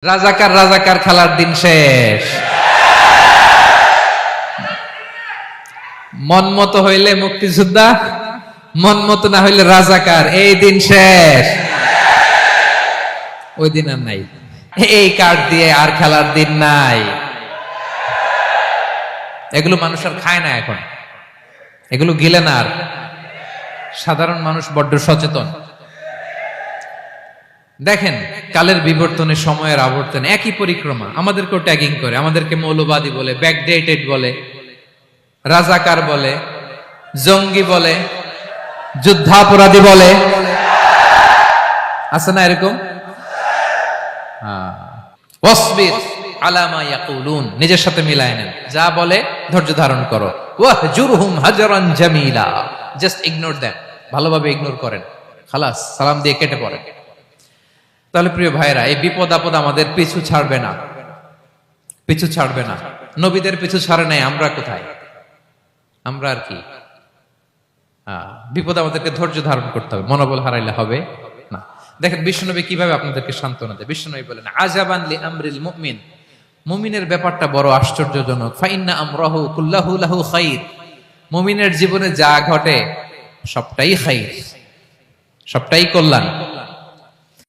রাজাকার রাজাকার খেলার দিন শেষ। মন মতো হইলে মুক্তিযোদ্ধা, মন মতো না হইলে রাজাকার, এই দিন শেষ। ওই দিন আর নাই, এই কার্ড দিয়ে আর খেলার দিন নাই। এগুলো মানুষ আর খায় না এখন, এগুলো গিলে না আর। সাধারণ মানুষ বড্ড সচেতন। দেখেন, কালের বিবর্তনে, সময়ের আবর্তনে একই পরিক্রমা আমাদেরকেও ট্যাগিং করে, আমাদেরকে মৌলবাদী বলে, ব্যাকডেটেড বলে, রাজাকার বলে, জঙ্গি বলে, যুদ্ধাপরাধী বলে। আছে না এরকম? ওয়াসবির আলা মা ইয়াকুলুন, নিজের সাথে মিলায় নেন, যা বলে ধৈর্য ধারণ করো। ওয়াহজুরহুম হাজরান জামিলা, জাস্ট ইগনোর দেম, ভালোভাবে ইগনোর করেন, খালাস, সালাম দিয়ে কেটে পড়েন। তাহলে প্রিয় ভাইরা, এই বিপদ আপদ আমাদের পিছু ছাড়বে না, পিছু ছাড়বে না। নবীদের পিছু ছাড়ে নাই, আমরা কোথায়? আমরা আর কি? বিপদ আমাদেরকে ধৈর্য ধারণ করতে হবে, মনোবল হারাইলে হবে না। দেখেন বিশ্বনবী কিভাবে আপনাদেরকে সান্ত্বনা দেয়। বিশ্বনবী বলেন, আজাবান লি আমরিল মুমিন, মুমিনের ব্যাপারটা বড় আশ্চর্যজনক। ফাইন্না আমরাহু কুল্লাহু লাহু খাইর, মুমিনের জীবনে যা ঘটে সবটাই খাইর, সবটাই কল্যাণ।